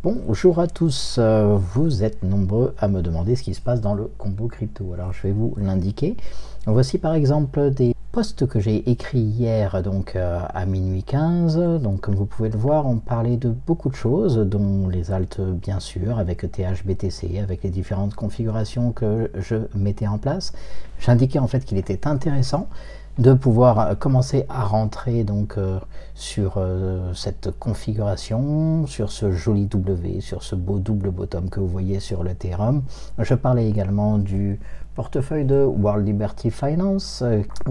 Bonjour à tous, vous êtes nombreux à me demander ce qui se passe dans le combo crypto. Alors je vais vous l'indiquer. Voici par exemple des posts que j'ai écrits hier donc à minuit 15. Donc comme vous pouvez le voir, on parlait de beaucoup de choses, dont les alts bien sûr, avec THBTC, avec les différentes configurations que je mettais en place. J'indiquais en fait qu'il était intéressant de pouvoir commencer à rentrer donc sur cette configuration, sur ce joli W, sur ce beau double bottom que vous voyez sur l'Ethereum. Je parlais également du portefeuille de World Liberty Finance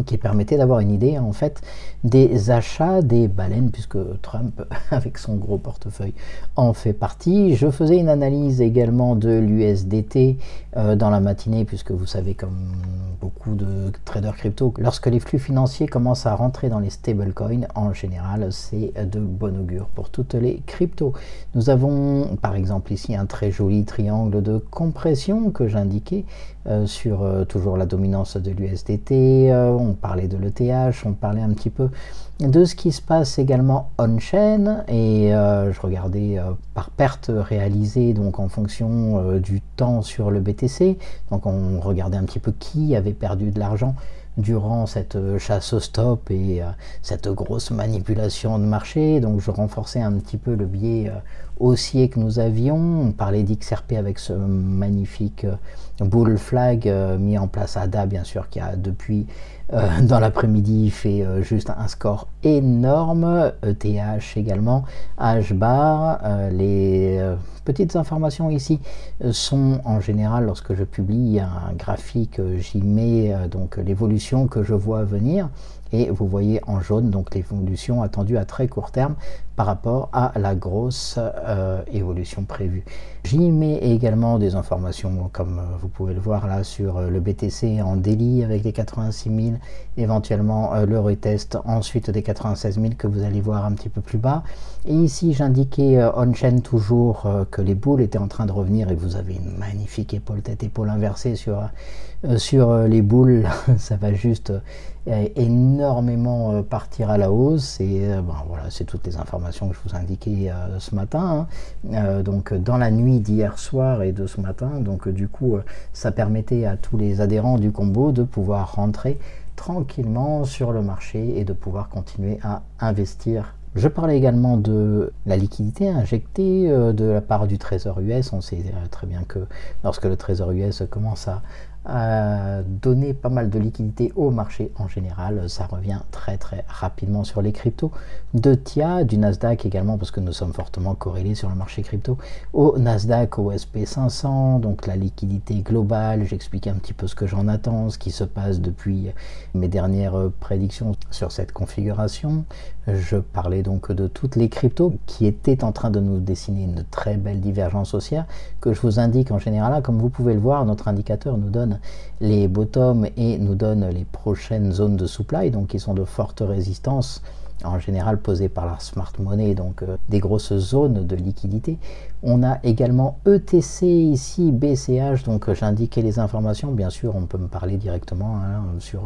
qui permettait d'avoir une idée en fait des achats des baleines, puisque Trump avec son gros portefeuille en fait partie. Je faisais une analyse également de l'USDT dans la matinée, puisque vous savez, comme beaucoup de traders crypto, lorsque les flux financiers commencent à rentrer dans les stablecoins, en général c'est de bon augure pour toutes les cryptos. Nous avons par exemple ici un très joli triangle de compression que j'indiquais sur toujours la dominance de l'USDT, on parlait de l'ETH, on parlait un petit peu de ce qui se passe également on-chain, et je regardais par perte réalisée, donc en fonction du temps sur le BTC, donc on regardait un petit peu qui avait perdu de l'argent durant cette chasse au stop et cette grosse manipulation de marché. Donc je renforçais un petit peu le biais haussier que nous avions. On parlait d'XRP avec ce magnifique bull flag mis en place à ADA, bien sûr, qui a depuis dans l'après-midi fait juste un score énorme. ETH également, H-bar. Les petites informations ici sont en général, lorsque je publie un graphique, j'y mets donc l'évolution que je vois venir, et vous voyez en jaune donc l'évolution attendue à très court terme par rapport à la grosse évolution prévue. J'y mets également des informations, comme vous pouvez le voir là, sur le BTC en daily avec les 86 000, éventuellement le retest ensuite des 96 000 que vous allez voir un petit peu plus bas. Et ici j'indiquais on-chain toujours que les boules étaient en train de revenir, et vous avez une magnifique épaule tête épaule inversée sur les boules. Ça va juste énormément partir à la hausse, et voilà, c'est toutes les informations que je vous indiquais ce matin, hein. Donc dans la nuit d'hier soir et de ce matin, donc du coup ça permettait à tous les adhérents du combo de pouvoir rentrer tranquillement sur le marché et de pouvoir continuer à investir. Je parlais également de la liquidité injectée de la part du Trésor US. On sait très bien que lorsque le Trésor US commence à donner pas mal de liquidité au marché en général, ça revient très rapidement sur les cryptos, de TIA, du Nasdaq également, parce que nous sommes fortement corrélés sur le marché crypto, au Nasdaq, au SP500, donc la liquidité globale. J'expliquais un petit peu ce que j'en attends, ce qui se passe depuis mes dernières prédictions sur cette configuration. Je parlais donc de toutes les cryptos qui étaient en train de nous dessiner une très belle divergence haussière, que je vous indique en général là. Comme vous pouvez le voir, notre indicateur nous donne les bottoms et nous donne les prochaines zones de supply, donc qui sont de forte résistance, en général posées par la smart money, donc des grosses zones de liquidité. On a également ETC ici, BCH, donc j'indiquais les informations. Bien sûr, on peut me parler directement sur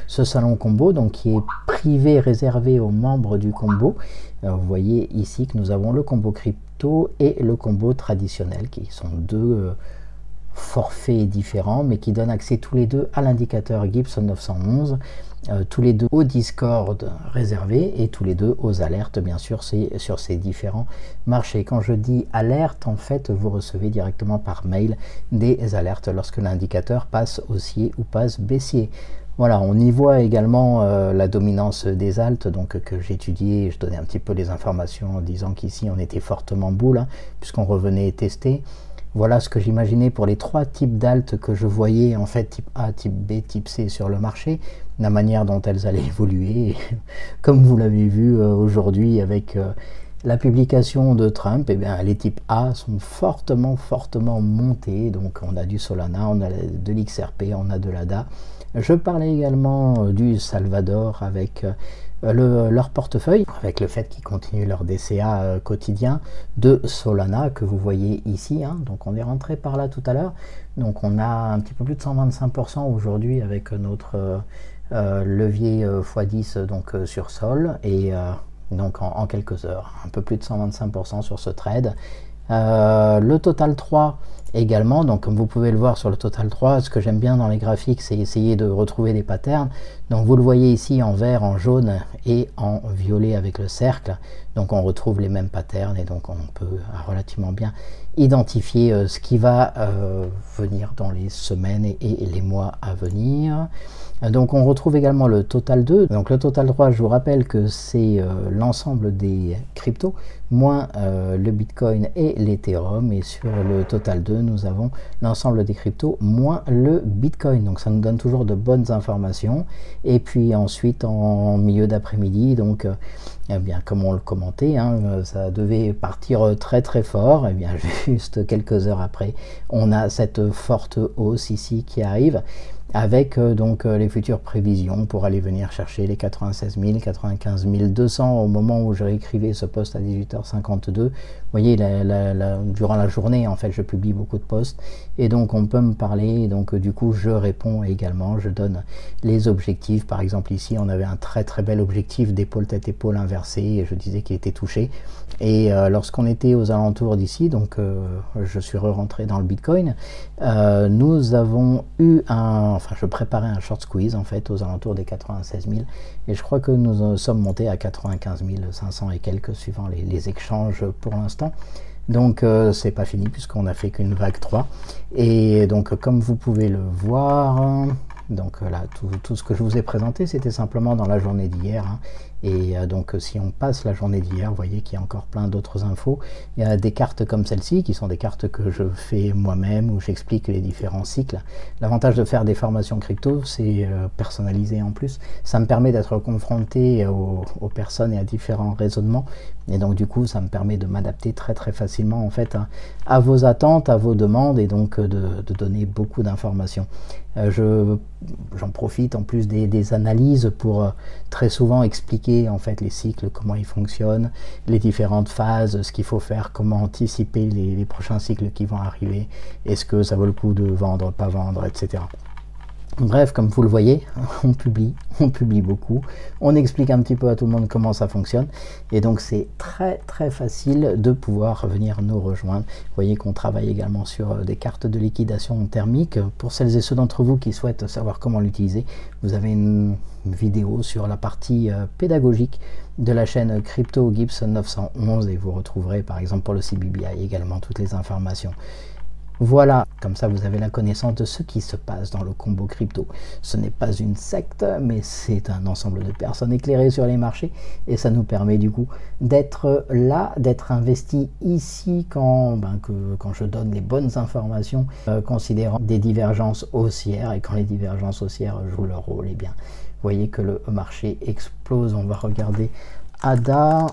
ce salon combo, donc qui est privé, réservé aux membres du combo. Vous voyez ici que nous avons le combo crypto et le combo traditionnel, qui sont deux forfaits différents, mais qui donnent accès tous les deux à l'indicateur Gibson 911, tous les deux au Discord réservé, et tous les deux aux alertes, bien sûr, c'est sur ces différents marchés. Quand je dis alerte, en fait, vous recevez directement par mail des alertes lorsque l'indicateur passe haussier ou passe baissier. Voilà, on y voit également la dominance des alts, donc que j'étudiais. Je donnais un petit peu les informations en disant qu'ici on était fortement boule, hein, puisqu'on revenait tester. Voilà ce que j'imaginais pour les trois types d'alt que je voyais, en fait, type A, type B, type C sur le marché, la manière dont elles allaient évoluer. Comme vous l'avez vu aujourd'hui avec la publication de Trump, eh bien, les types A sont fortement montés. Donc on a du Solana, on a de l'XRP, on a de l'ADA. Je parlais également du Salvador avec leur portefeuille, avec le fait qu'ils continuent leur DCA quotidien de Solana que vous voyez ici, hein. Donc on est rentré par là tout à l'heure, donc on a un petit peu plus de 125% aujourd'hui avec notre levier x10 donc sur Sol, et donc en quelques heures un peu plus de 125% sur ce trade. Le Total 3 également, donc comme vous pouvez le voir sur le Total 3, ce que j'aime bien dans les graphiques, c'est essayer de retrouver des patterns. Donc vous le voyez ici en vert, en jaune et en violet avec le cercle. Donc on retrouve les mêmes patterns et donc on peut relativement bien identifier ce qui va venir dans les semaines et les mois à venir. Donc on retrouve également le Total 2. Donc le Total 3, je vous rappelle que c'est l'ensemble des cryptos moins le Bitcoin et l'Ethereum, et sur le Total 2 nous avons l'ensemble des cryptos moins le Bitcoin. Donc ça nous donne toujours de bonnes informations. Et puis ensuite en milieu d'après-midi, donc eh bien, comme on le commentait, hein, ça devait partir très très fort. Et bien juste quelques heures après, on a cette forte hausse ici qui arrive, avec donc les futures prévisions pour aller venir chercher les 96 000, 95 200 au moment où je réécrivais ce post à 18h52. Vous voyez, durant la journée, en fait, je publie beaucoup de posts et donc on peut me parler. Donc du coup, je réponds également, je donne les objectifs. Par exemple, ici, on avait un très très bel objectif d'épaule tête épaule inversé et je disais qu'il était touché. Et lorsqu'on était aux alentours d'ici, donc je suis rentré dans le Bitcoin, nous avons eu enfin je préparais un short squeeze en fait aux alentours des 96 000 et je crois que nous sommes montés à 95 500 et quelques suivant les échanges pour l'instant. Donc c'est pas fini puisqu'on a fait qu'une vague 3 et donc comme vous pouvez le voir, donc là tout ce que je vous ai présenté c'était simplement dans la journée d'hier, hein. Et donc si on passe la journée d'hier, vous voyez qu'il y a encore plein d'autres infos. Il y a des cartes comme celle-ci qui sont des cartes que je fais moi-même où j'explique les différents cycles. L'avantage de faire des formations crypto, c'est personnalisé en plus. Ça me permet d'être confronté aux personnes et à différents raisonnements. Et donc du coup, ça me permet de m'adapter très très facilement en fait à vos attentes, à vos demandes et donc de donner beaucoup d'informations. J'en profite en plus des analyses pour très souvent expliquer en fait les cycles, comment ils fonctionnent, les différentes phases, ce qu'il faut faire, comment anticiper les prochains cycles qui vont arriver, est-ce que ça vaut le coup de vendre, pas vendre, etc. Bref, comme vous le voyez, on publie beaucoup, on explique un petit peu à tout le monde comment ça fonctionne et donc c'est très très facile de pouvoir venir nous rejoindre. Vous voyez qu'on travaille également sur des cartes de liquidation thermique. Pour celles et ceux d'entre vous qui souhaitent savoir comment l'utiliser, vous avez une vidéo sur la partie pédagogique de la chaîne Crypto Gibson 911 et vous retrouverez par exemple pour le CBBI également toutes les informations. Voilà, comme ça vous avez la connaissance de ce qui se passe dans le combo crypto. Ce n'est pas une secte, mais c'est un ensemble de personnes éclairées sur les marchés et ça nous permet du coup d'être là, d'être investi ici quand je donne les bonnes informations, considérant des divergences haussières, et quand les divergences haussières jouent leur rôle, et bien vous voyez que le marché explose. On va regarder ADA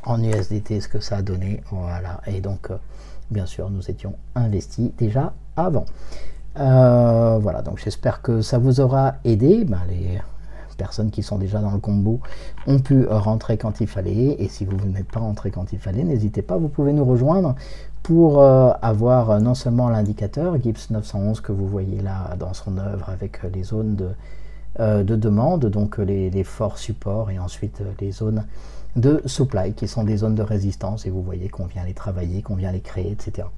en USDT ce que ça a donné, voilà, et donc bien sûr, nous étions investis déjà avant. Voilà, donc j'espère que ça vous aura aidé. Les personnes qui sont déjà dans le combo ont pu rentrer quand il fallait. Et si vous n'êtes pas rentré quand il fallait, n'hésitez pas, vous pouvez nous rejoindre pour avoir non seulement l'indicateur Gibbs 911 que vous voyez là dans son œuvre avec les zones de demande, donc les forts supports et ensuite les zones de supply qui sont des zones de résistance et vous voyez qu'on vient les travailler, qu'on vient les créer, etc.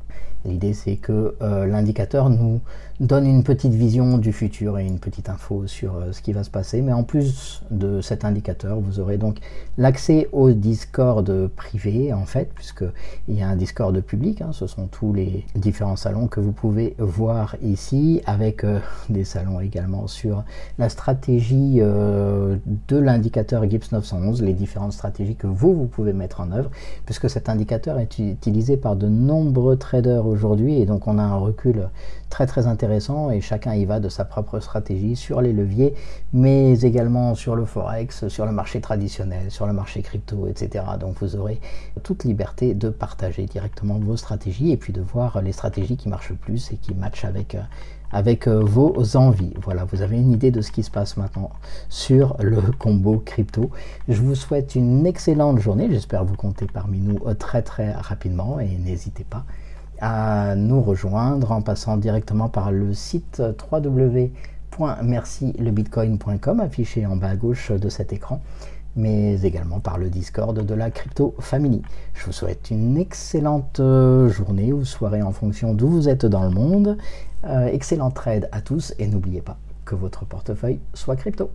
L'idée c'est que l'indicateur nous donne une petite vision du futur et une petite info sur ce qui va se passer, mais en plus de cet indicateur vous aurez donc l'accès au Discord privé en fait, puisqu'il y a un Discord public, hein, ce sont tous les différents salons que vous pouvez voir ici, avec des salons également sur la stratégie de l'indicateur Gibbs 911, les différentes stratégies que vous pouvez mettre en œuvre, puisque cet indicateur est utilisé par de nombreux traders aujourd'hui et donc on a un recul très très intéressant et chacun y va de sa propre stratégie sur les leviers, mais également sur le forex, sur le marché traditionnel, sur le marché crypto, etc. Donc vous aurez toute liberté de partager directement vos stratégies et puis de voir les stratégies qui marchent le plus et qui matchent avec vos envies. Voilà, vous avez une idée de ce qui se passe maintenant sur le combo crypto. Je vous souhaite une excellente journée, j'espère vous compter parmi nous très très rapidement et n'hésitez pas à nous rejoindre en passant directement par le site www.mercilebitcoin.com affiché en bas à gauche de cet écran. mais également par le Discord de la Crypto Family. Je vous souhaite une excellente journée ou soirée en fonction d'où vous êtes dans le monde. Excellent trade à tous et n'oubliez pas que votre portefeuille soit crypto.